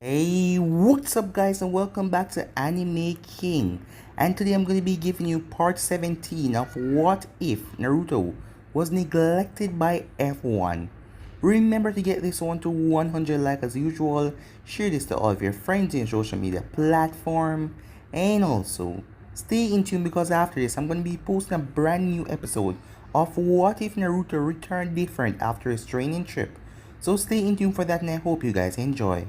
Hey, what's up guys and welcome back to Anime King. And today I'm going to be giving you part 17 of What If Naruto Was Neglected by Everyone. Remember to get this one to 100 likes as usual, share this to all of your friends in social media platform, and also stay in tune because after this I'm going to be posting a brand new episode of What If Naruto Returned Different after his training trip. So stay in tune for that and I hope you guys enjoy.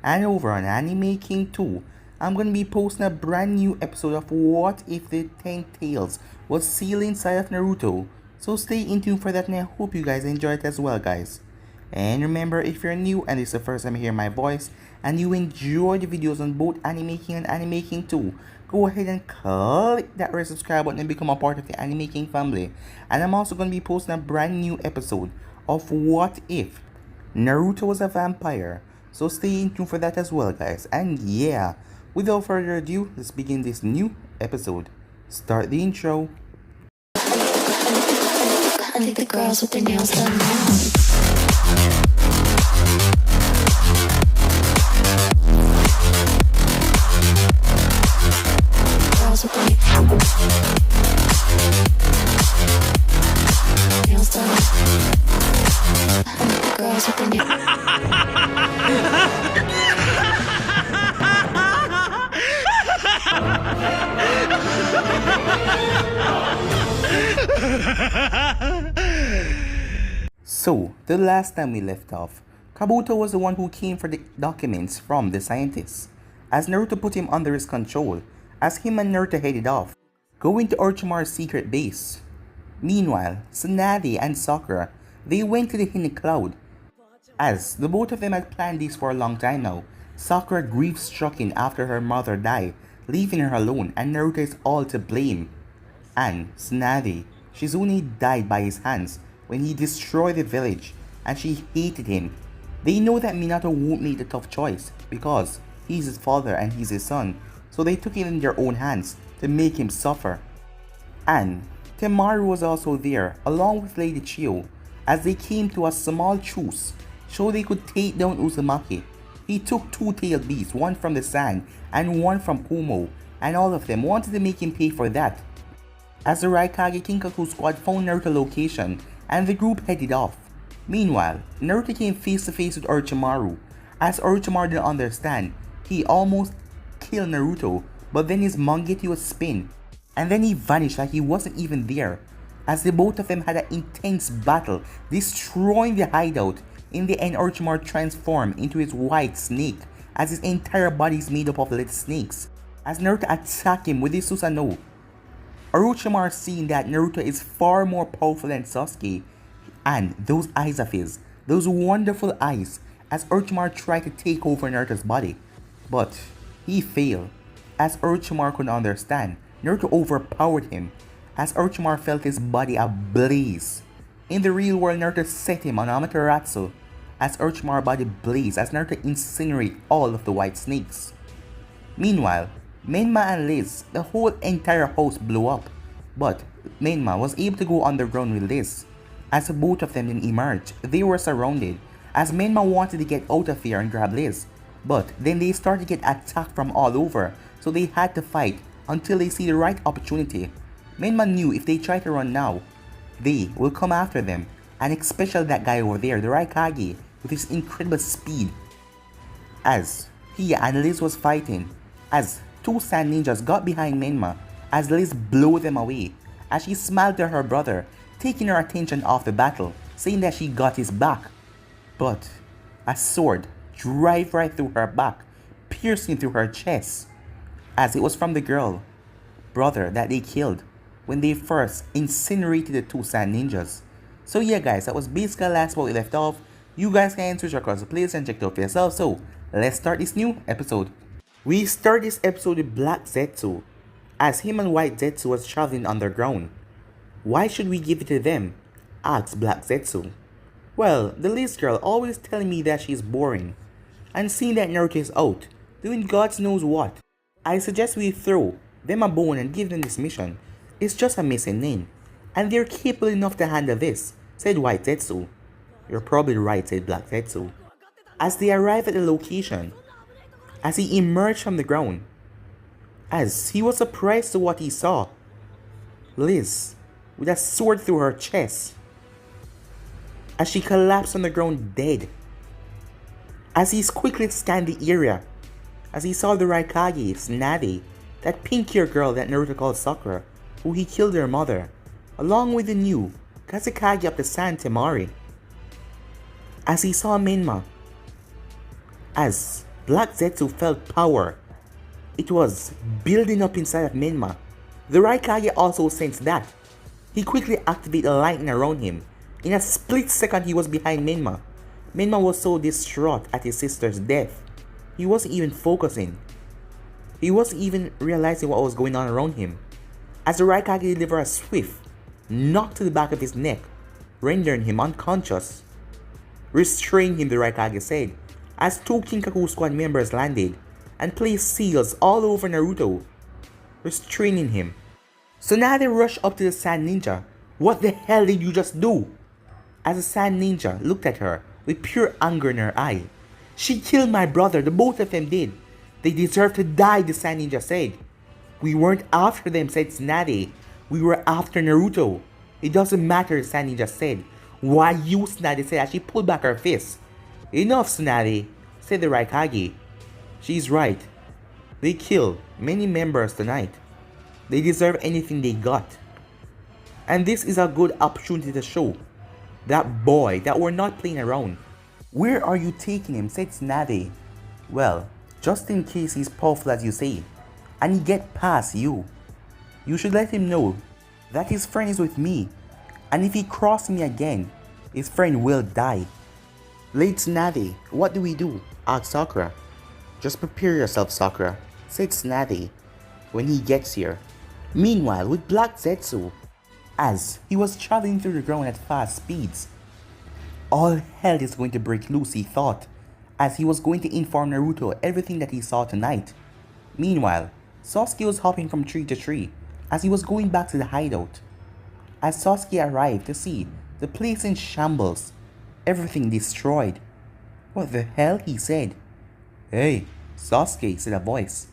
And over on Anime King 2, I'm going to be posting a brand new episode of What If the 10 Tails was sealed inside of Naruto. So stay in tune for that and I hope you guys enjoy it as well guys. And remember, if you're new and it's the first time you hear my voice and you enjoy the videos on both Anime King and Anime King 2, go ahead and click that red subscribe button and become a part of the Anime King family. And I'm also going to be posting a brand new episode of What If Naruto Was a Vampire. So stay in tune for that as well guys. And yeah, without further ado, let's begin this new episode. Start the intro. I think the girls with their nails done now. Girls with their nails done. I think the girls with their nails. So, the last time we left off, Kabuto was the one who came for the documents from the scientists, as Naruto put him under his control, as him and Naruto headed off, going to Orochimaru's secret base. Meanwhile, Tsunade and Sakura, they went to the Hidden Cloud, as the both of them had planned this for a long time now. Sakura grief-stricken after her mother died, leaving her alone, and Naruto is all to blame. And Tsunade, Shizune died by his hands when he destroyed the village, and she hated him. They know that Minato won't make the tough choice because he's his father and he's his son, so they took it in their own hands to make him suffer. And Temaru was also there along with Lady Chiyo as they came to a small truce so they could take down Uzumaki. He took two tailed beasts, one from the sand and one from Kumo, and all of them wanted to make him pay for that. As the Raikage Kinkaku squad found Naruto's location and the group headed off. Meanwhile, Naruto came face to face with Orochimaru. As Orochimaru didn't understand, he almost killed Naruto, but then his Mangekyo was spin, and then he vanished like he wasn't even there. As the both of them had an intense battle, destroying the hideout. In the end, Orochimaru transformed into his white snake, as his entire body is made up of little snakes. As Naruto attacked him with his Susanoo, Orochimaru seeing that Naruto is far more powerful than Sasuke, and those eyes of his, those wonderful eyes, as Orochimaru tried to take over Naruto's body. But he failed. As Orochimaru couldn't understand, Naruto overpowered him, as Orochimaru felt his body ablaze. In the real world, Naruto set him on Amaterasu, as Orochimaru's body blazed as Naruto incinerated all of the white snakes. Meanwhile, Menma and Liz, the whole entire house blew up, but Menma was able to go underground with Liz. As both of them then emerged, they were surrounded, as Menma wanted to get out of there and grab Liz, but then they started to get attacked from all over, so they had to fight until they see the right opportunity. Menma knew if they try to run now, they will come after them, and especially that guy over there, the Raikage, with his incredible speed. As he and Liz was fighting, as two sand ninjas got behind Menma, as Liz blew them away, as she smiled to her brother, taking her attention off the battle, saying that she got his back. But a sword drive right through her back, piercing through her chest, as it was from the girl, brother that they killed when they first incinerated the two sand ninjas. So yeah guys, that was basically the last part we left off. You guys can switch across the playlist and check it out for yourself. So let's start this new episode. We start this episode with Black Zetsu, as him and White Zetsu was traveling underground. Why should we give it to them? Asked Black Zetsu. Well, the Liz girl always telling me that she's boring, and seeing that Naruto is out, doing God knows what. I suggest we throw them a bone and give them this mission. It's just a missing name, and they're capable enough to handle this, said White Zetsu. You're probably right, said Black Zetsu. As they arrive at the location, as he emerged from the ground. As he was surprised to what he saw, Liz, with a sword through her chest, as she collapsed on the ground dead. As he quickly scanned the area, as he saw the Raikage, Tsunade, that pink-haired girl that Naruto called Sakura, who he killed her mother, along with the new Kazekage of the San Temari. As he saw Menma, as Black Zetsu felt power, it was building up inside of Menma. The Raikage also sensed that. He quickly activated a lightning around him. In a split second he was behind Menma. Menma was so distraught at his sister's death, he wasn't even focusing. He wasn't even realizing what was going on around him. As the Raikage delivered a swift knock to the back of his neck, rendering him unconscious. Restrain him, the Raikage said, as two Kinkaku squad members landed and placed seals all over Naruto, restraining him. Tsunade rushed up to the Sand Ninja. What the hell did you just do? As the Sand Ninja looked at her with pure anger in her eye. She killed my brother, the both of them did. They deserve to die, the Sand Ninja said. We weren't after them, said Tsunade. We were after Naruto. It doesn't matter, the Sand Ninja said. Why you, Tsunade said as she pulled back her fist. Enough, Tsunade, said the Raikage. She's right. They killed many members tonight. They deserve anything they got. And this is a good opportunity to show that boy that we're not playing around. Where are you taking him, said Tsunade. Well, just in case he's powerful as you say, and he get past you. You should let him know that his friend is with me, and if he crosses me again, his friend will die. Late Tsunade, what do we do? Asked Sakura. Just prepare yourself, Sakura, said Tsunade, when he gets here. Meanwhile, with Black Zetsu, as he was traveling through the ground at fast speeds, all hell is going to break loose, he thought, as he was going to inform Naruto everything that he saw tonight. Meanwhile, Sasuke was hopping from tree to tree as he was going back to the hideout. As Sasuke arrived to see the place in shambles, everything destroyed. What the hell, he said. Hey, Sasuke, said a voice.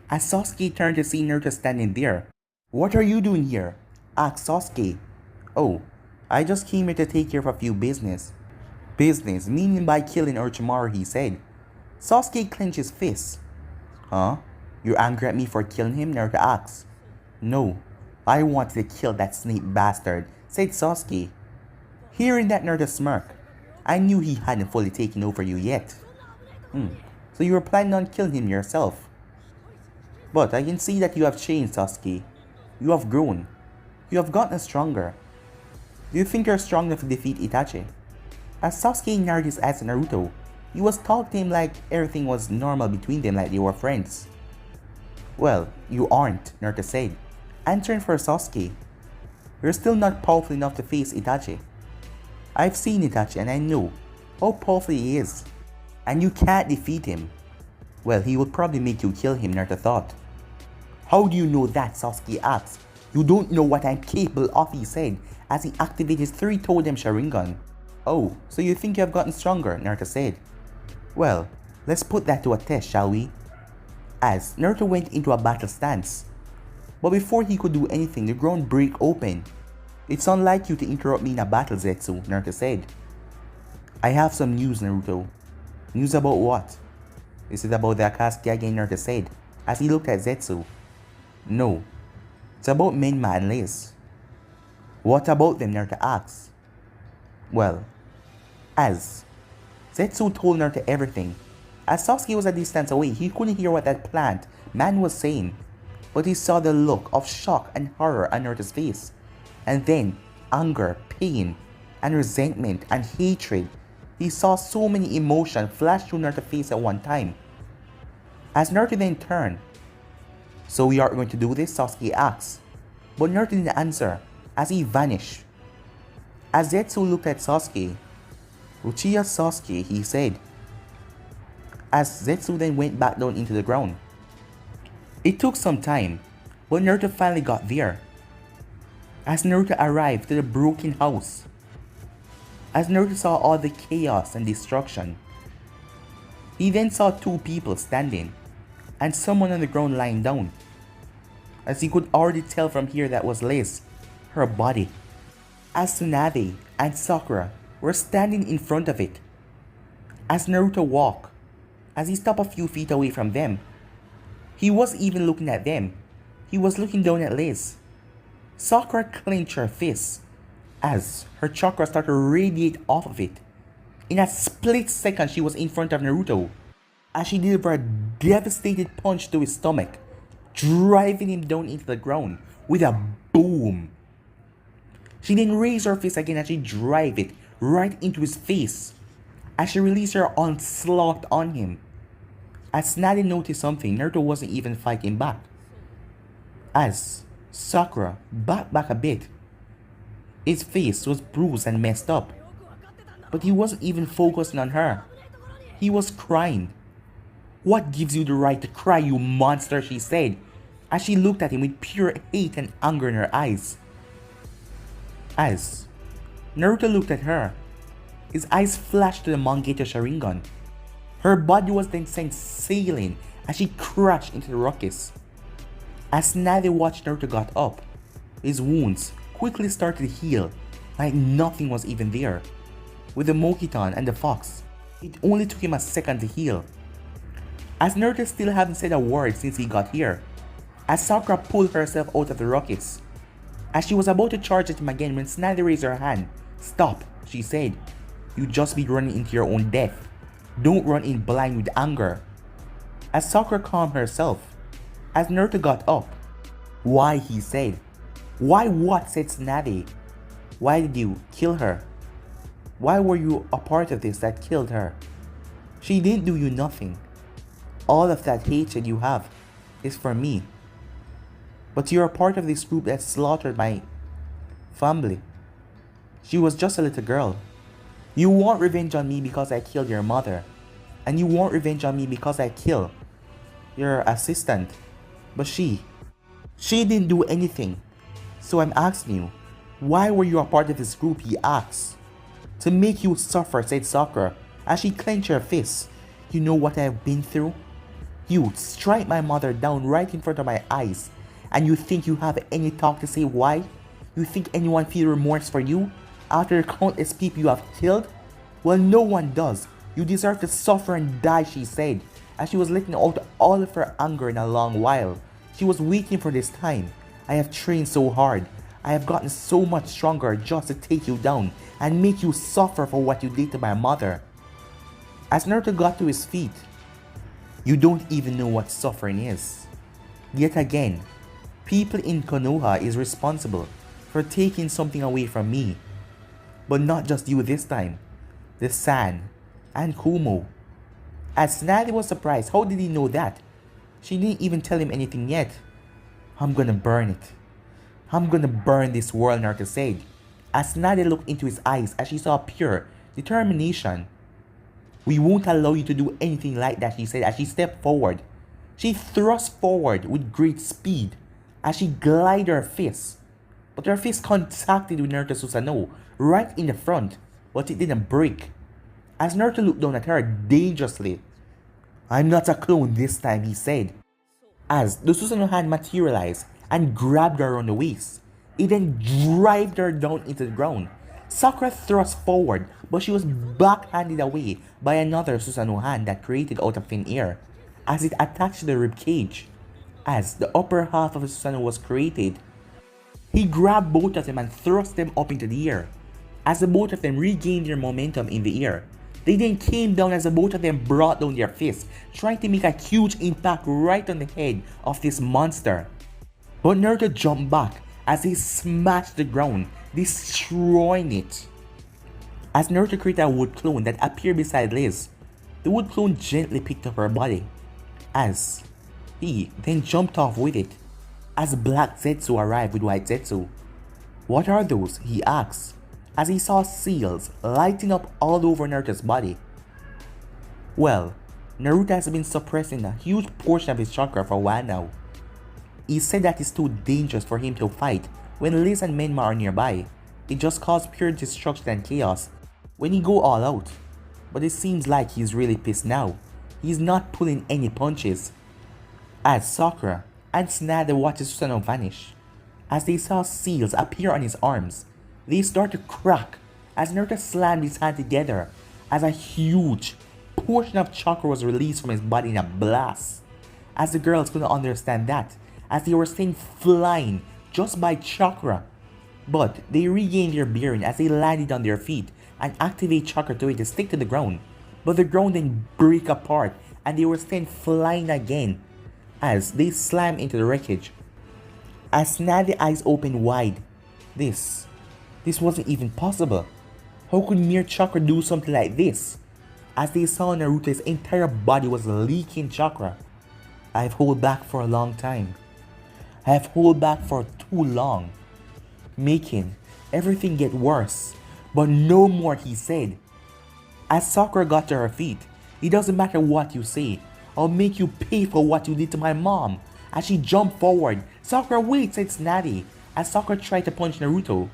As Sasuke turned to see Naruto standing there. What are you doing here? Asked Sasuke. Oh, I just came here to take care of a few business. Business, meaning by killing Orochimaru, he said. Sasuke clenched his fist. Huh? You're angry at me for killing him? Naruto asked. No, I wanted to kill that snake bastard, said Sasuke. Hearing that, Naruto smirked. I knew he hadn't fully taken over you yet. So you were planning on killing him yourself. But I can see that you have changed, Sasuke. You have grown. You have gotten stronger. Do you think you're strong enough to defeat Itachi? As Sasuke narrowed his eyes at Naruto, he was talking to him like everything was normal between them, like they were friends. Well, you aren't, Naruto said, answering for Sasuke. You're still not powerful enough to face Itachi. I've seen Itachi and I know how powerful he is. And you can't defeat him. Well, he will probably make you kill him, Naruto thought. How do you know that? Sasuke asked. You don't know what I'm capable of, he said, as he activated his three-totem Sharingan. Oh, so you think you have gotten stronger, Naruto said. Well, let's put that to a test, shall we? As Naruto went into a battle stance. But before he could do anything, the ground broke open. It's unlike you to interrupt me in a battle, Zetsu, Naruto said. I have some news, Naruto. News about what? Is it about the Akatsuki again, Naruto said, as he looked at Zetsu. No, it's about Menma and Liz. What about them, Naruto asked. Well, as Zetsu told Naruto everything. As Sasuke was a distance away, he couldn't hear what that plant man was saying, but he saw the look of shock and horror on Naruto's face, and then anger, pain, and resentment and hatred. He saw so many emotions flash through Naruto's face at one time. As Naruto then turned. So we are going to do this? Sasuke asked, but Naruto didn't answer as he vanished. As Zetsu looked at Sasuke, Uchiha Sasuke, he said, as Zetsu then went back down into the ground. It took some time, but Naruto finally got there. As Naruto arrived to the broken house, as Naruto saw all the chaos and destruction, He then saw two people standing, and someone on the ground lying down. As he could already tell from here that was Liz, her body. As Tsunade and Sakura were standing in front of it. As Naruto walked, as he stopped a few feet away from them, he wasn't even looking at them. He was looking down at Liz. Sakura clenched her fists as her chakra started to radiate off of it. In a split second, she was in front of Naruto as she delivered a devastating punch to his stomach, driving him down into the ground with a boom. She then raised her fist again and she drove it right into his face as she released her onslaught on him. As Tsunade noticed something, Naruto wasn't even fighting back. As Sakura backed back a bit, his face was bruised and messed up. But he wasn't even focusing on her. He was crying. "What gives you the right to cry, you monster?" she said, as she looked at him with pure hate and anger in her eyes. As Naruto looked at her, his eyes flashed to the Mangeto Sharingan. Her body was then sent sailing as she crashed into the ruckus. As Tsunade watched Naruto got up, his wounds quickly started to heal like nothing was even there. With the Mokiton and the fox, it only took him a second to heal. As Naruto still hadn't said a word since he got here, as Sakura pulled herself out of the ruckus. As she was about to charge at him again when Tsunade raised her hand. "Stop," she said. "You just be running into your own death. Don't run in blind with anger." As Sakura calmed herself, as Naruto got up. "Why?" he said. "Why what?" said Tsunade. "Why did you kill her? Why were you a part of this that killed her? She didn't do you nothing. All of that hatred you have is for me. But you're a part of this group that slaughtered my family. She was just a little girl. You want revenge on me because I killed your mother. And you want revenge on me because I killed your assistant. But she didn't do anything. So I'm asking you, why were you a part of this group?" he asked. "To make you suffer," said Sakura as she clenched her fists. "You know what I've been through? You strike my mother down right in front of my eyes. And you think you have any talk to say why? You think anyone feel remorse for you after the countless people you have killed? Well, no one does. You deserve to suffer and die," she said, as she was letting out all of her anger in a long while. She was waiting for this time. "I have trained so hard. I have gotten so much stronger just to take you down and make you suffer for what you did to my mother." As Naruto got to his feet, "You don't even know what suffering is." Yet again, people in Konoha is responsible for taking something away from me. But not just you this time. The San and Kumo. As Tsunade was surprised, how did he know that? She didn't even tell him anything yet. "I'm gonna burn it. I'm gonna burn this world," Naruto said. As Tsunade looked into his eyes as she saw pure determination. "We won't allow you to do anything like that," she said as she stepped forward. She thrust forward with great speed as she glided her fist. But her fist contacted with Naruto Susanoo right in the front, but it didn't break. As Naruto looked down at her dangerously. "I'm not a clone this time," he said. As the Susanoo hand materialized and grabbed her around the waist, it then drove her down into the ground. Sakura thrust forward, but she was backhanded away by another Susanoo hand that created out of thin air, as it attached to the rib cage. As the upper half of the Susanoo was created, he grabbed both of them and thrust them up into the air. As the both of them regained their momentum in the air, they then came down as the both of them brought down their fists, trying to make a huge impact right on the head of this monster. But Naruto jumped back as he smashed the ground, destroying it. As Naruto created a wood clone that appeared beside Liz, the wood clone gently picked up her body, as he then jumped off with it. As Black Zetsu arrived with White Zetsu. "What are those?" he asked, as he saw seals lighting up all over Naruto's body. Well, Naruto has been suppressing a huge portion of his chakra for a while now. He said that it's too dangerous for him to fight when Liz and Menma are nearby. It just causes pure destruction and chaos when he go all out. But it seems like he's really pissed now. He's not pulling any punches. As Sakura and Tsunade watches Susanoo vanish, as they saw seals appear on his arms, they start to crack as Naruto slammed his hand together as a huge portion of chakra was released from his body in a blast. As the girls couldn't understand that, as they were staying flying just by chakra. But they regained their bearing as they landed on their feet and activate chakra to stick to the ground. But the ground then break apart and they were staying flying again as they slam into the wreckage. As Tsunade's eyes opened wide, this wasn't even possible. How could mere chakra do something like this? As they saw Naruto's entire body was leaking chakra. I've held back for a long time. I have held back for too long, making everything get worse. But no more, he said. As Sakura got to her feet, it doesn't matter what you say, I'll make you pay for what you did to my mom. As she jumped forward, Sakura, wait, said Tsunade, as Sakura tried to punch Naruto.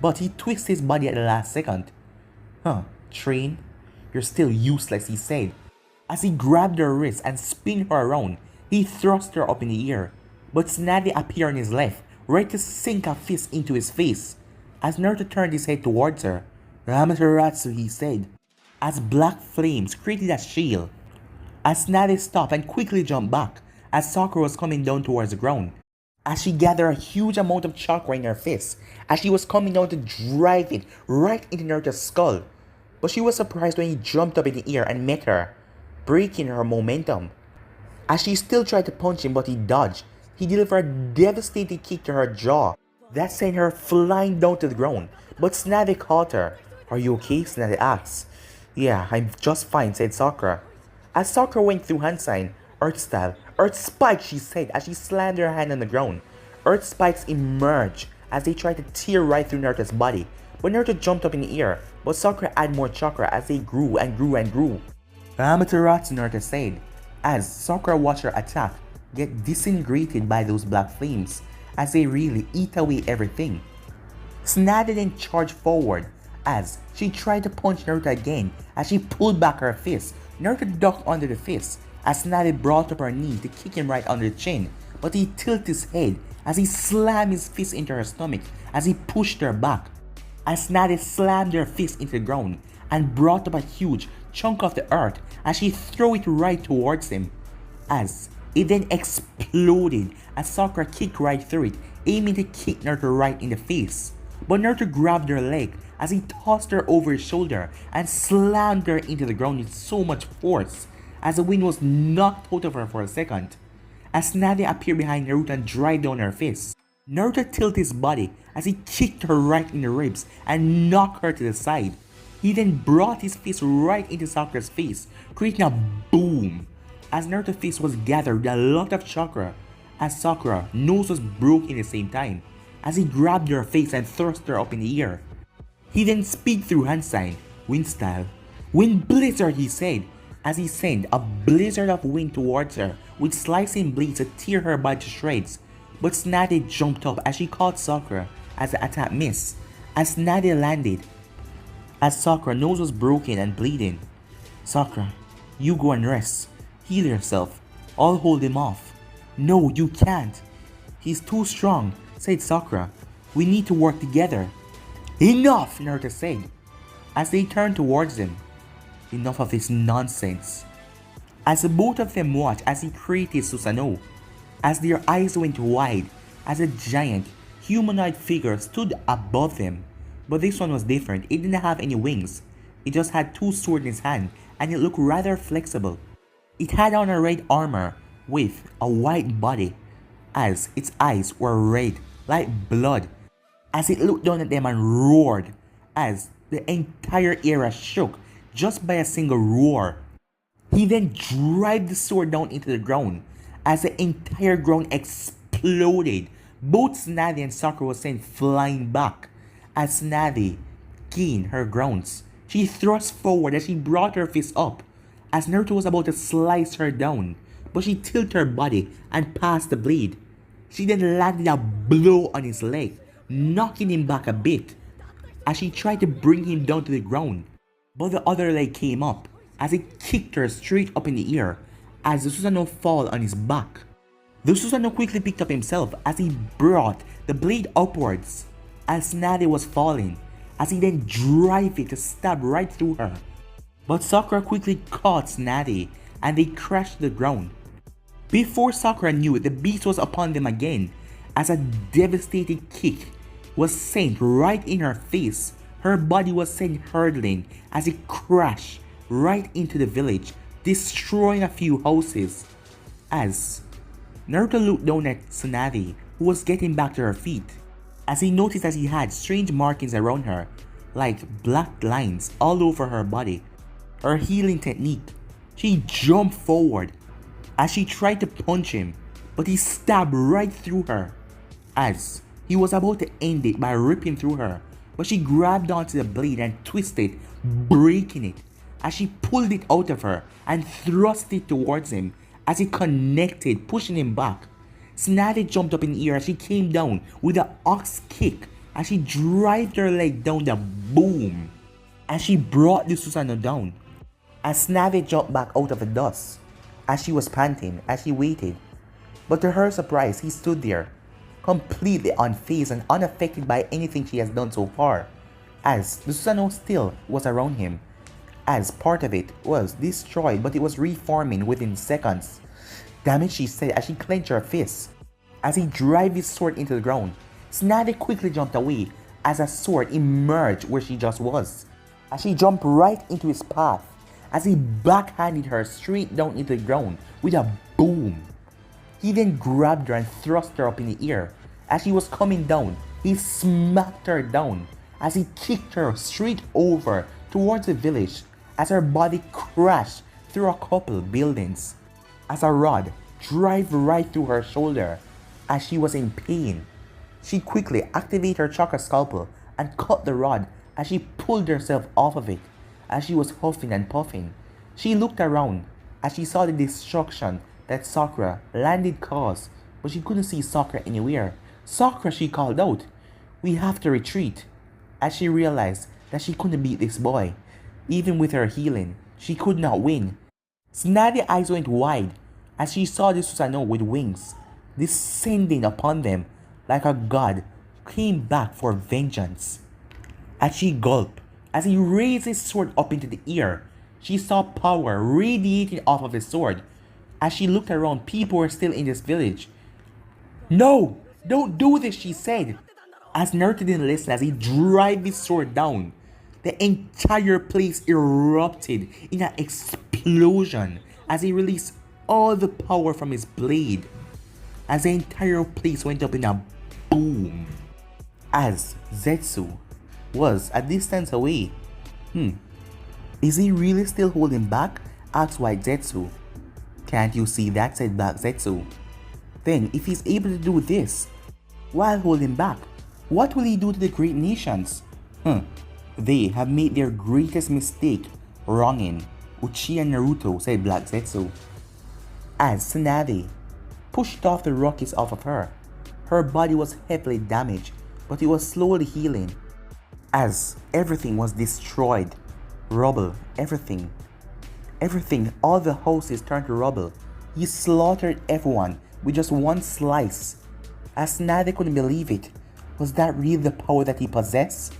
But he twisted his body at the last second. Train? You're still useless, he said. As he grabbed her wrist and spun her around, he thrust her up in the air. But Tsunade appeared on his left, ready to sink a fist into his face. As Naruto turned his head towards her, Amaterasu, he said, as black flames created a shield. As Tsunade stopped and quickly jumped back, as Sakura was coming down towards the ground. As she gathered a huge amount of chakra in her fist, as she was coming down to drive it right into Naruto's skull. But she was surprised when he jumped up in the air and met her, breaking her momentum. As she still tried to punch him but he dodged, he delivered a devastating kick to her jaw that sent her flying down to the ground. But Tsunade caught her. Are you okay? Tsunade asked. Yeah, I'm just fine, said Sakura. As Sakura went through hand sign, Earth style, Earth spikes, she said as she slammed her hand on the ground. Earth spikes emerged as they tried to tear right through Naruto's body. But Naruto jumped up in the air, but Sakura added more chakra as they grew and grew and grew. Amaterasu, Naruto said, as Sakura watched her attack get disintegrated by those black flames as they really eat away everything. Tsunade then charged forward as she tried to punch Naruto again as she pulled back her fist. Naruto ducked under the fist as Tsunade brought up her knee to kick him right under the chin, but he tilted his head as he slammed his fist into her stomach as he pushed her back. As Tsunade slammed her fist into the ground and brought up a huge chunk of the earth as she threw it right towards him. As it then exploded as Sakura kicked right through it, aiming to kick Naruto right in the face. But Naruto grabbed her leg as he tossed her over his shoulder and slammed her into the ground with so much force as the wind was knocked out of her for a second. As Tsunade appeared behind Naruto and dried down her fist, Naruto tilted his body as he kicked her right in the ribs and knocked her to the side. He then brought his fist right into Sakura's face, creating a boom. As Naruto's face was gathered with a lot of chakra, as Sakura's nose was broken at the same time, as he grabbed her face and thrust her up in the air. He then speak through hand sign, wind style. Wind blizzard, he said, as he sent a blizzard of wind towards her with slicing blades to tear her body to shreds. But Tsunade jumped up as she caught Sakura as the attack missed. As Tsunade landed, as Sakura's nose was broken and bleeding. Sakura, you go and rest. Heal yourself. I'll hold him off. No, you can't. He's too strong, said Sakura. We need to work together. Enough, Naruto said, as they turned towards him. Enough of this nonsense. As the both of them watched as he created Susanoo, as their eyes went wide, as a giant, humanoid figure stood above them. But this one was different. It didn't have any wings. It just had two swords in its hand, and it looked rather flexible. It had on a red armor with a white body, as its eyes were red like blood, as it looked down at them and roared, as the entire area shook just by a single roar. He then drove the sword down into the ground, as the entire ground exploded. Both Tsunade and Sakura were sent flying back. As Tsunade gained her grounds, she thrust forward as she brought her fist up, as Naruto was about to slice her down, but she tilted her body and passed the blade. She then landed a blow on his leg, knocking him back a bit, as she tried to bring him down to the ground, but the other leg came up, as he kicked her straight up in the air as the Susanoo fall on his back. The Susanoo quickly picked up himself as he brought the blade upwards as Tsunade was falling, as he then drive it to stab right through her. But Sakura quickly caught Tsunade and they crashed to the ground. Before Sakura knew it, the beast was upon them again as a devastating kick was sent right in her face. Her body was sent hurtling as it crashed right into the village, destroying a few houses. As Naruto looked down at Tsunade, who was getting back to her feet, as he noticed that he had strange markings around her, like black lines all over her body. Her healing technique, she jumped forward as she tried to punch him, but he stabbed right through her. As he was about to end it by ripping through her, but she grabbed onto the blade and twisted, breaking it, as she pulled it out of her and thrust it towards him as it connected, pushing him back. Tsunade jumped up in the air as she came down with an ox kick as she drove her leg down the boom as she brought the Susanoo down. As Tsunade jumped back out of the dust as she was panting as she waited, but to her surprise he stood there, completely unfazed and unaffected by anything she has done so far, as the Susanoo still was around him, as part of it was destroyed but it was reforming within seconds. Damn it, she said as she clenched her fists. As he drove his sword into the ground, Tsunade quickly jumped away as a sword emerged where she just was, as she jumped right into his path, as he backhanded her straight down into the ground with a boom. He then grabbed her and thrust her up in the air. As she was coming down, he smacked her down as he kicked her straight over towards the village as her body crashed through a couple buildings, as a rod drove right through her shoulder as she was in pain. She quickly activated her chakra scalpel and cut the rod as she pulled herself off of it as she was huffing and puffing. She looked around as she saw the destruction that Sakura landed caused, but she couldn't see Sakura anywhere. Sakura, she called out, "We have to retreat," as she realized that she couldn't beat this boy. Even with her healing, she could not win. Tsunade's eyes went wide as she saw the Susanoo with wings descending upon them like a god came back for vengeance. As she gulped, as he raised his sword up into the air, she saw power radiating off of his sword. As she looked around, people were still in this village. "No! Don't do this," she said. As Naruto didn't listen, as he drove his sword down, the entire place erupted in an explosion as he released all the power from his blade. As the entire place went up in a boom. As Zetsu was a distance away. Is he really still holding back? Asked White Zetsu. "Can't you see that?" said Black Zetsu. "Then if he's able to do this while holding back, what will he do to the great nations?" "They have made their greatest mistake wronging Uchiha Naruto," said Black Zetsu. As Tsunade pushed off the rockets off of her, her body was heavily damaged, but it was slowly healing. As everything was destroyed, rubble, everything, all the houses turned to rubble. He slaughtered everyone with just one slice. As Tsunade couldn't believe it. Was that really the power that he possessed?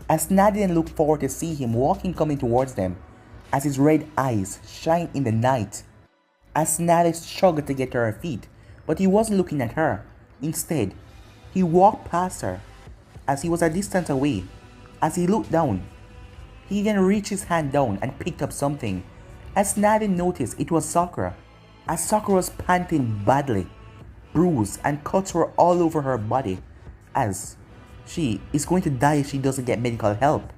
As Tsunade then looked forward to see him coming towards them, as his red eyes shine in the night. As Tsunade struggled to get to her feet, but he wasn't looking at her. Instead, he walked past her, as he was a distance away. As he looked down, he then reached his hand down and picked up something. As Tsunade noticed, it was Sakura. As Sakura was panting badly, bruised and cuts were all over her body, as she is going to die if she doesn't get medical help.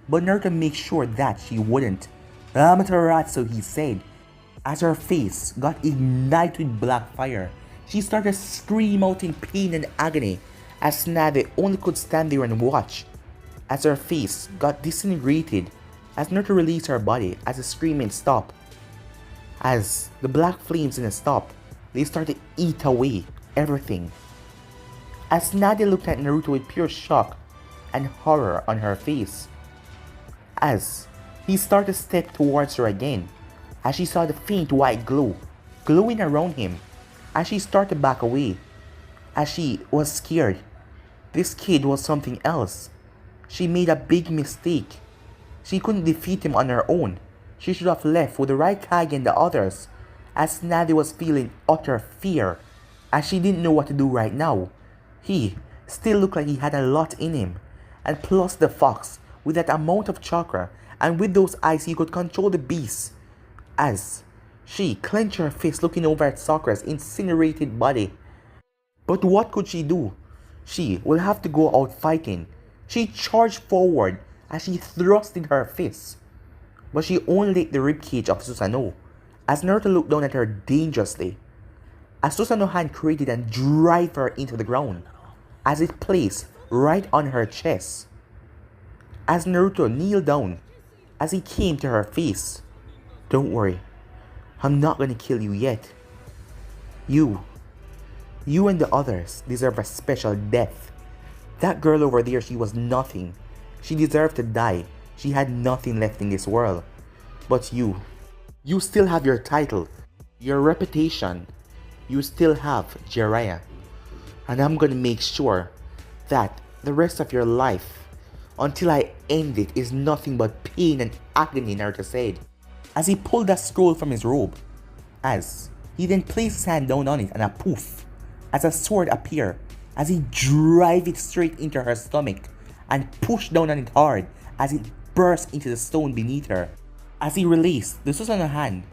But Naruto makes sure that she wouldn't. "Amaterasu," he said. As her face got ignited with black fire, she started to scream out in pain and agony, as Tsunade only could stand there and watch. As her face got disintegrated, as Naruto released her body, as the screaming stopped. As the black flames didn't stop, they started to eat away everything. As Tsunade looked at Naruto with pure shock and horror on her face. As He started to step towards her again, as she saw the faint white glow glowing around him, as she started to back away, as she was scared. This kid was something else. She made a big mistake. She couldn't defeat him on her own. She should have left with the right Kage and the others, as Tsunade was feeling utter fear, as she didn't know what to do right now. He still looked like he had a lot in him, and plus the fox, with that amount of chakra, and with those eyes he could control the beast. As she clenched her fist looking over at Sakura's incinerated body. But what could she do? She will have to go out fighting. She charged forward as she thrusted her fist. But she only ate the ribcage of Susanoo, as Naruto looked down at her dangerously. As Susanoo's hand created and drive her into the ground, as it placed right on her chest. As Naruto kneeled down, as he came to her face. Don't worry, I'm not gonna kill you yet. You and the others deserve a special death. That girl over there, she was nothing. She deserved to die. She had nothing left in this world. But you still have your title, your reputation. You still have Jiraiya. And I'm gonna make sure that the rest of your life, until I end it, is nothing but pain and agony, Naruto said, as he pulled that scroll from his robe. As he then placed his hand down on it, and a poof, as a sword appeared, as he drive it straight into her stomach and pushed down on it hard as it burst into the stone beneath her. As he released the Susanoo hand,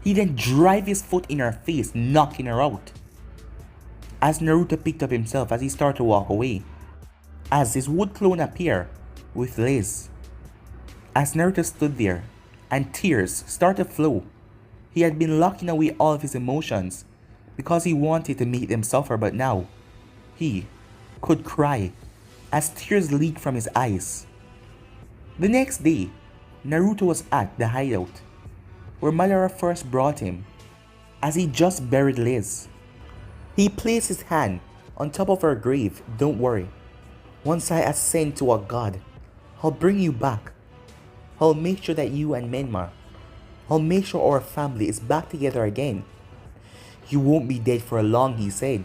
he then drive his foot in her face, knocking her out. As Naruto picked up himself as he started to walk away, as his wood clone appeared with Liz. As Naruto stood there and tears started to flow, he had been locking away all of his emotions because he wanted to make them suffer, but now he could cry as tears leaked from his eyes. The next day, Naruto was at the hideout where Madara first brought him, as he just buried Liz. He placed his hand on top of her grave. Don't worry, once I ascend to a god, I'll bring you back. I'll make sure that you and Menma, I'll make sure our family is back together again. You won't be dead for long, he said,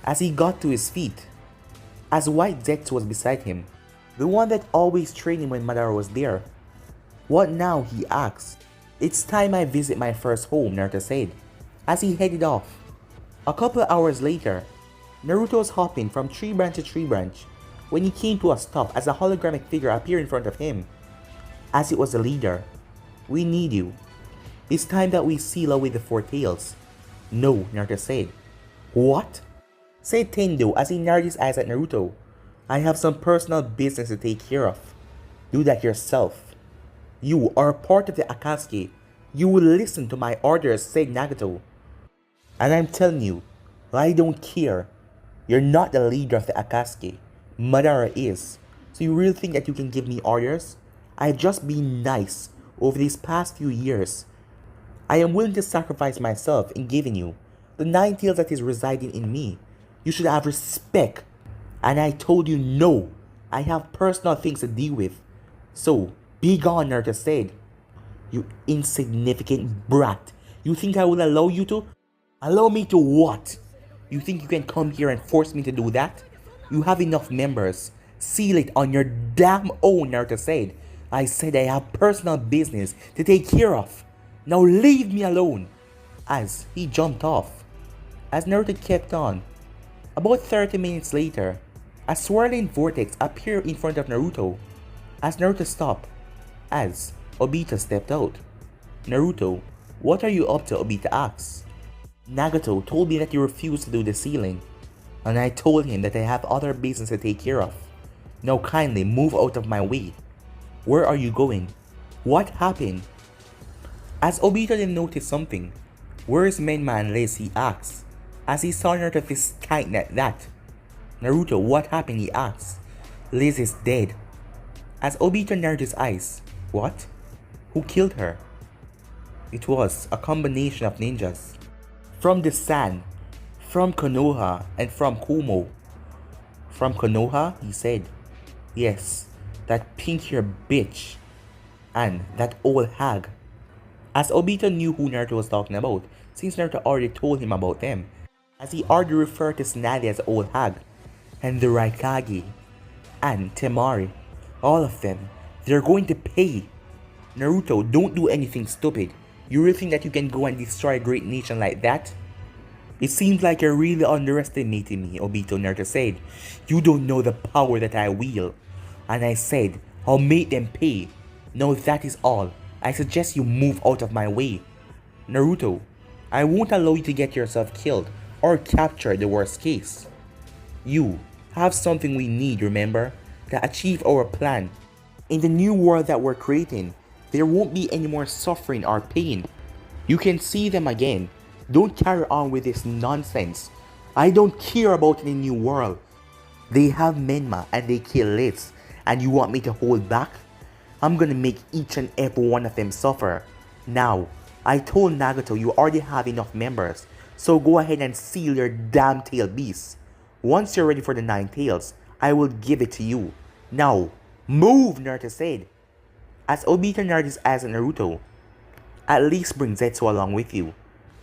as he got to his feet, as White Zetsu was beside him, the one that always trained him when Madara was there. What now, he asked. It's time I visit my first home, Naruto said, as he headed off. A couple hours later, Naruto was hopping from tree branch to tree branch when he came to a stop as a holographic figure appeared in front of him, as it was the leader. We need you. It's time that we seal away the four tails. No, Naruto said. What? Said Tendo as he narrowed his eyes at Naruto. I have some personal business to take care of. Do that yourself. You are part of the Akatsuki. You will listen to my orders, said Nagato. And I'm telling you, I don't care. You're not the leader of the Akatsuki. Madara is. So you really think that you can give me orders? I've just been nice over these past few years. I am willing to sacrifice myself in giving you the 9 tails that is residing in me. You should have respect. And I told you no. I have personal things to deal with. So, be gone, Naruto said. You insignificant brat. You think I will allow you to? Allow me to what? You think you can come here and force me to do that? You have enough members. Seal it on your damn own, Naruto said. I said I have personal business to take care of. Now leave me alone. As he jumped off. As Naruto kept on. About 30 minutes later, a swirling vortex appeared in front of Naruto. As Naruto stopped, as Obito stepped out. Naruto, what are you up to? Obito asked. Nagato told me that you refused to do the sealing, and I told him that I have other business to take care of. Now kindly move out of my way. Where are you going? What happened? As Obito then noticed something. Where is Menma and Liz? He asked, as he saw Naruto fist tighten at that. Naruto, what happened? He asked. Liz is dead. As Obito narrowed his eyes. What? Who killed her? It was a combination of ninjas. From the sand, from Konoha, and from Kumo. From Konoha? He said. Yes, that pink-haired bitch. and that old hag. As Obito knew who Naruto was talking about, since Naruto already told him about them, as he already referred to Tsunade as old hag, and the Raikage, and Temari, all of them, they're going to pay. Naruto, don't do anything stupid. You really think that you can go and destroy a great nation like that? It seems like you're really underestimating me, Obito, Naruto said. You don't know the power that I wield. And I said, I'll make them pay. No, that is all. I suggest you move out of my way. Naruto, I won't allow you to get yourself killed or captured the worst case. You have something we need, remember? To achieve our plan. In the new world that we're creating, there won't be any more suffering or pain. You can see them again. Don't carry on with this nonsense. I don't care about any new world. They have Menma and they kill Liz, and you want me to hold back? I'm gonna make each and every one of them suffer. Now, I told Nagato you already have enough members, so go ahead and seal your damn tail beasts. Once you're ready for the 9 tails, I will give it to you. Now, move, Naruto said. As Obito narrowed his eyes at Naruto, at least bring Zetsu along with you.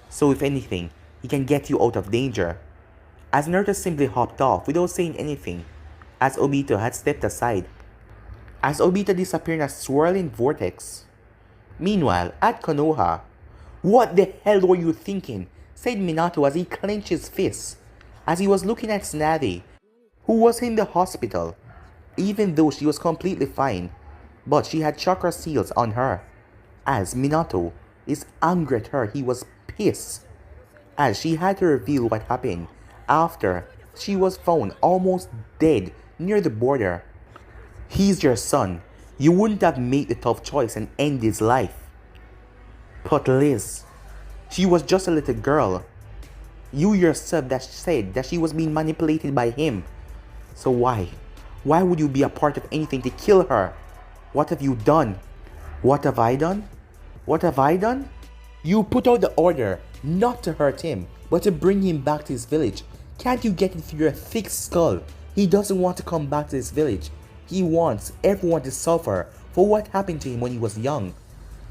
So if anything, he can get you out of danger. As Naruto simply hopped off without saying anything, as Obito had stepped aside. As Obito disappeared in a swirling vortex. Meanwhile, at Konoha, what the hell were you thinking? Said Minato as he clenched his fists, as he was looking at Tsunade, who was in the hospital, even though she was completely fine, but she had chakra seals on her. As Minato is angry at her, he was pissed, as she had to reveal what happened after she was found almost dead near the border. He's your son. You wouldn't have made the tough choice and end his life. But Liz, she was just a little girl. You yourself that said that she was being manipulated by him. So why? Why would you be a part of anything to kill her? What have you done? What have I done? What have I done? You put out the order not to hurt him, but to bring him back to his village. Can't you get it through your thick skull? He doesn't want to come back to his village. He wants everyone to suffer for what happened to him when he was young.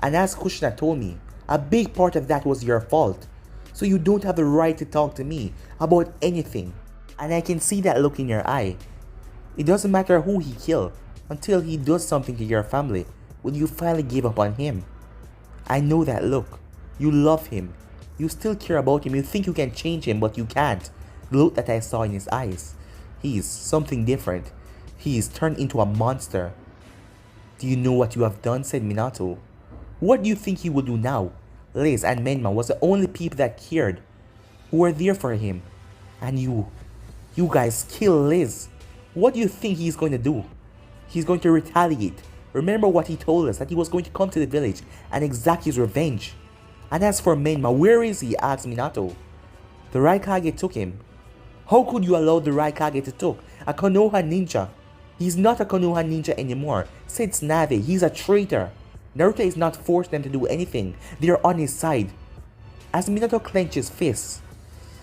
And as Kushina told me, a big part of that was your fault. So you don't have the right to talk to me about anything. And I can see that look in your eye. It doesn't matter who he killed, until he does something to your family, will you finally give up on him? I know that look. You love him. You still care about him. You think you can change him, but you can't. The look that I saw in his eyes. He's something different. He's turned into a monster. Do you know what you have done? Said Minato. What do you think he will do now? Liz and Menma was the only people that cared, who were there for him. And you guys kill Liz. What do you think he's going to do? He's going to retaliate. Remember what he told us, that he was going to come to the village and exact his revenge. And as for Menma, where is he? Asked Minato. The Raikage took him. How could you allow the Raikage to take a Konoha ninja? He's not a Konoha ninja anymore. Said Tsunade, he's a traitor. Naruto is not forcing them to do anything. They are on his side. As Minato clenched his fists.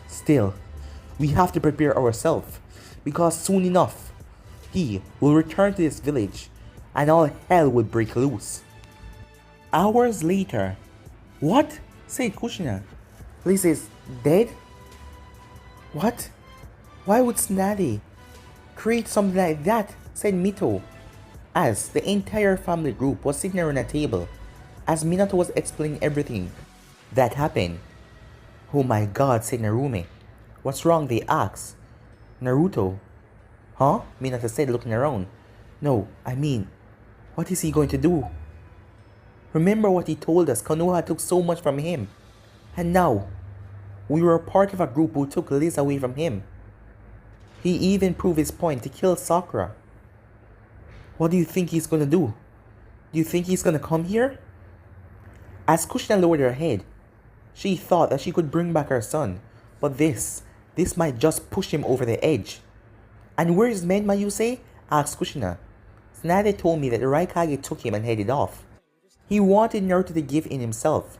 Still, we have to prepare ourselves, because soon enough, he will return to this village, and all hell will break loose. Hours later. What? Said Kushina. Liz is dead? What? Why would Tsunade create something like that? Said Mito. As the entire family group was sitting around a table, as Minato was explaining everything that happened. Oh my god, said Narumi. What's wrong? They asked. Naruto. Huh? Minato said, looking around. No, I mean, what is he going to do? Remember what he told us, Konoha took so much from him. And now, we were part of a group who took Liz away from him. He even proved his point to kill Sakura. What do you think he's gonna do? Do you think he's gonna come here? As Kushina lowered her head, she thought that she could bring back her son, but this might just push him over the edge. And where is Menma, you say? Asked Kushina. Tsunade told me that the Raikage took him and headed off. He wanted Naruto to give in himself,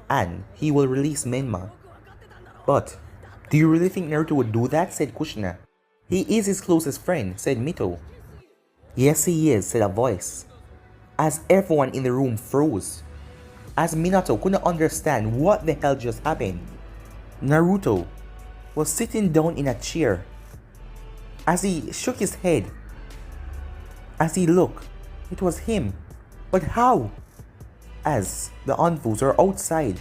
and he will release Menma. But, do you really think Naruto would do that? Said Kushina. He is his closest friend, said Mito. Yes, he is, said a voice. as everyone in the room froze, as Minato couldn't understand what the hell just happened. Naruto was sitting down in a chair. As he shook his head, as he looked, it was him. But how? As the envoys were outside,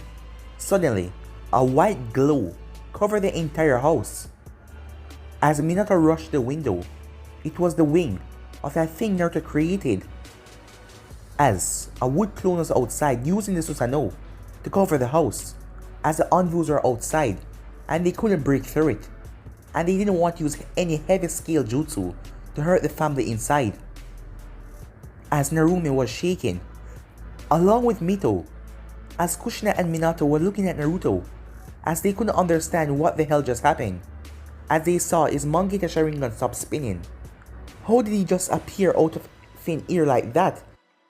suddenly a white glow covered the entire house. As Minato rushed to the window, it was the wing of that thing Naruto created. As a wood clone was outside using the Susanoo to cover the house, as the envoys were outside and they couldn't break through it, and they didn't want to use any heavy scale jutsu to hurt the family inside. As Narume was shaken, along with Mito, as Kushina and Minato were looking at Naruto, as they couldn't understand what the hell just happened, as they saw his Mangekyo Sharingan stop spinning. How did he just appear out of thin air like that?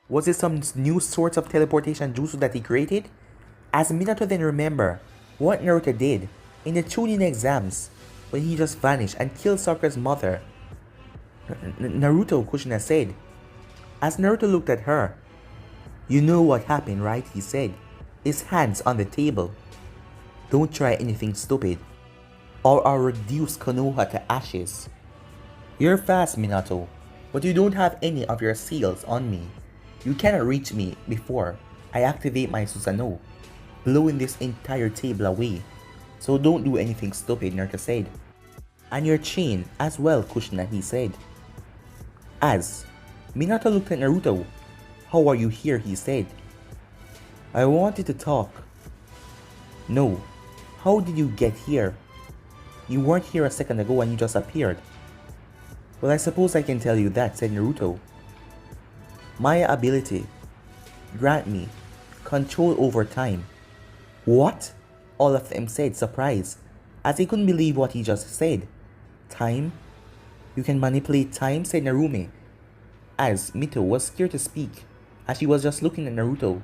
Was it some new sort of teleportation jutsu that he created? As Minato then remembered what Naruto did in the Chunin exams when he just vanished and killed Sakura's mother. Naruto, Kushina said. As Naruto looked at her, "You know what happened, right?" he said, his hands on the table. "Don't try anything stupid, or I'll reduce Konoha to ashes." "You're fast, Minato, but you don't have any of your seals on me. You cannot reach me before I activate my Susanoo, blowing this entire table away. So don't do anything stupid," Naruto said. "And your chain as well, Kushina," he said. As Minato looked at Naruto, "How are you here?" he said. "I wanted to talk." "No. How did you get here? You weren't here a second ago and you just appeared." "Well, I suppose I can tell you that," said Naruto. "My ability grant me control over time." "What?" all of them said, surprised, as they couldn't believe what he just said. "Time? You can manipulate time?" said Narume, as Mito was scared to speak, as she was just looking at Naruto,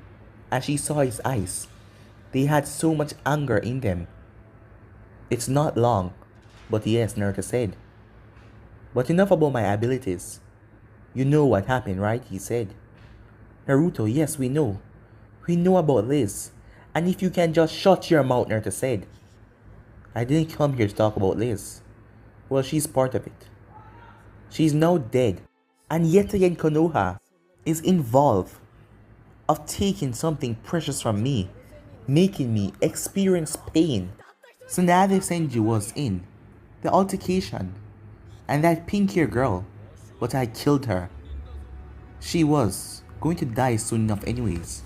as she saw his eyes. They had so much anger in them. "It's not long, but yes," Naruto said. "But enough about my abilities. You know what happened, right?" he said. "Naruto, yes, we know. We know about Liz. And if you can just shut your mouth," Naruto said. "I didn't come here to talk about Liz. Well, she's part of it. She's now dead. And yet again Konoha is involved of taking something precious from me, making me experience pain. Tsunade Senju was in the altercation, and that pink-haired girl, but I killed her. She was going to die soon enough anyways.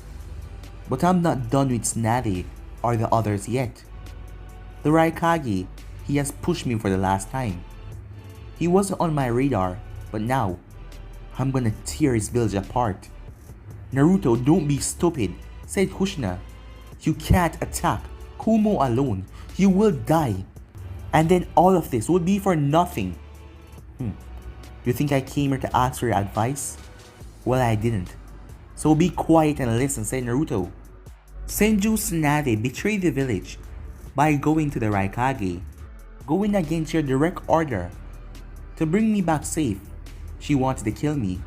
But I'm not done with Tsunade or the others yet. The Raikage, he has pushed me for the last time. He wasn't on my radar, but now, I'm gonna tear his village apart." "Naruto, don't be stupid," said Kushina. "You can't attack Kumo alone. You will die. And then all of this would be for nothing." "You think I came here to ask for your advice? Well, I didn't. So be quiet and listen," said Naruto. "Senju Tsunade betrayed the village by going to the Raikage, going against your direct order to bring me back safe. She wanted to kill me.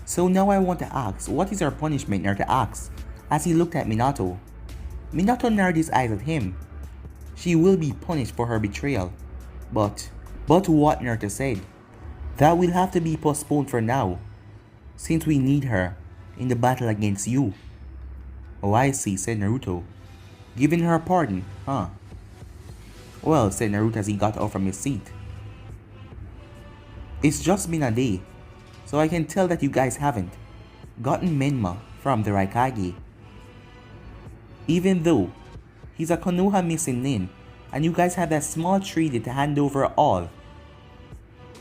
So now I want to ask, what is her punishment?" Naruto asked, as he looked at Minato. Minato narrowed his eyes at him. "She will be punished for her betrayal. But what?" Naruto said. "That will have to be postponed for now, since we need her in the battle against you." "Oh, I see," said Naruto. "Giving her a pardon, huh?" "Well," said Naruto as he got up from his seat, "it's just been a day, so I can tell that you guys haven't gotten Menma from the Raikage. Even though he's a Konoha missing nin, and you guys have that small treaty to hand over all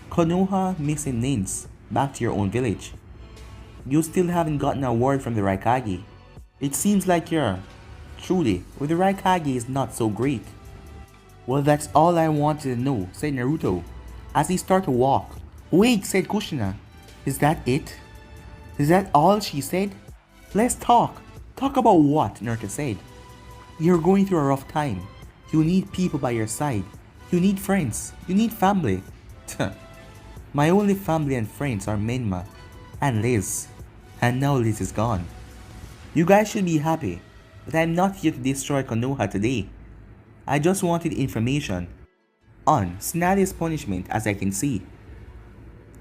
Konoha missing nins back to your own village, you still haven't gotten a word from the Raikage. It seems like you're truly with the Raikage is not so great." "Well, that's all I wanted to know," said Naruto, as he started to walk. "Wait," said Kushina. "Is that it? Is that all?" she said. "Let's talk." "Talk about what?" Naruto said. "You're going through a rough time. You need people by your side. You need friends. You need family." "My only family and friends are Menma and Liz. And now Liz is gone. You guys should be happy, but I'm not here to destroy Konoha today. I just wanted information on Tsunade's punishment, as I can see.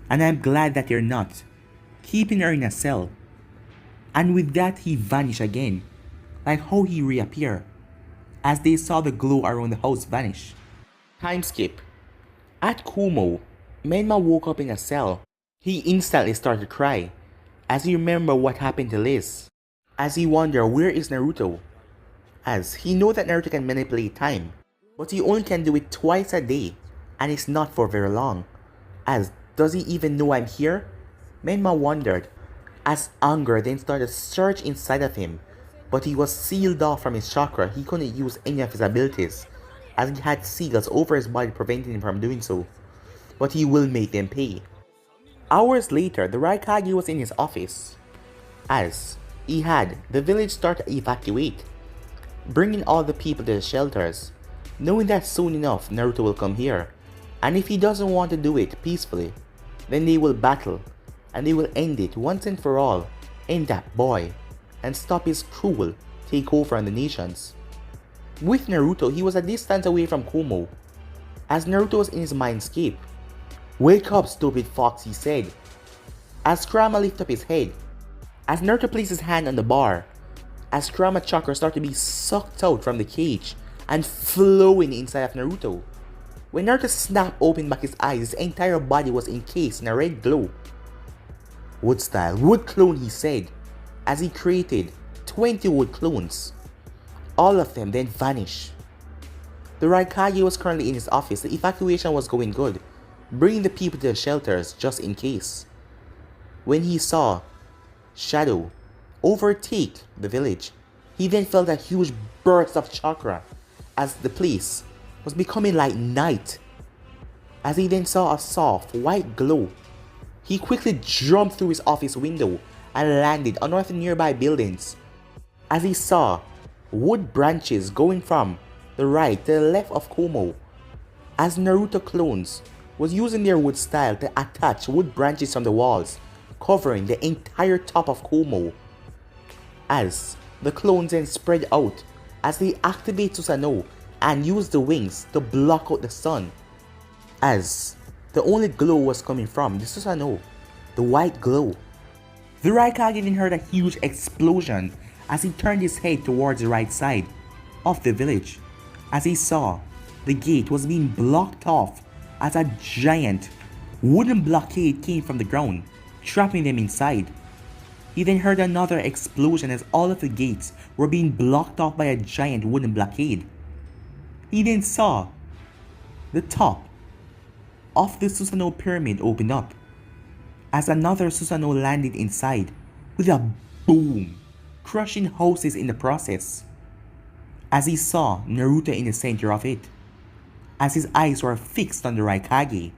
And I'm glad that you're not keeping her in a cell. And with that, he vanished again, like how he reappeared, as they saw the glow around the house vanish. Time skip. At Kumo, Menma woke up in a cell. He instantly started to cry, as he remembered what happened to Liz. As he wondered, where is Naruto? As he knows that Naruto can manipulate time, but he only can do it twice a day, and it's not for very long. As, does he even know I'm here? Menma wondered, as anger then started to surge inside of him, but he was sealed off from his chakra. He couldn't use any of his abilities, as he had seals over his body preventing him from doing so, but he will make them pay. Hours later, the Raikage was in his office, as he had the village start to evacuate, bringing all the people to the shelters, knowing that soon enough Naruto will come here, and if he doesn't want to do it peacefully, then they will battle, and they will end it once and for all, end that boy, and stop his cruel takeover on the nations. With Naruto, he was a distance away from Kumo, as Naruto was in his mindscape. "Wake up, stupid fox," he said, as Kurama lifted up his head, as Naruto placed his hand on the bar, as Kurama chakra started to be sucked out from the cage and flowing inside of Naruto. When Naruto snapped open back his eyes, his entire body was encased in a red glow. "Wood style, wood clone," he said, as he created 20 wood clones. All of them then vanished. The Raikage was currently in his office. The evacuation was going good, bringing the people to the shelters just in case. When he saw Shadow overtake the village, he then felt a huge burst of chakra as the place was becoming like night. As he then saw a soft white glow, he quickly jumped through his office window and landed on one of the nearby buildings. As he saw wood branches going from the right to the left of Kumo, as Naruto clones was using their wood style to attach wood branches from the walls, covering the entire top of Kumo. As the clones then spread out as they activate Susanoo and use the wings to block out the sun, as the only glow was coming from the Susanoo, the white glow. The Raikage then heard a huge explosion as he turned his head towards the right side of the village, as he saw the gate was being blocked off as a giant wooden blockade came from the ground, trapping them inside. He then heard another explosion as all of the gates were being blocked off by a giant wooden blockade. He then saw the top of the Susanoo pyramid open up, as another Susanoo landed inside with a boom, crushing houses in the process. As he saw Naruto in the center of it, as his eyes were fixed on the Raikage.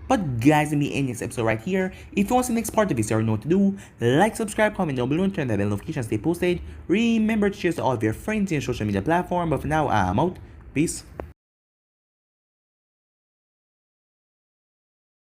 But guys, let me end this episode right here. If you want to see the next part of this, you already know what to do. Like, subscribe, comment down below, and turn the bell notifications stay posted. Remember to share to all of your friends in your social media platform. But for now, I'm out. Peace.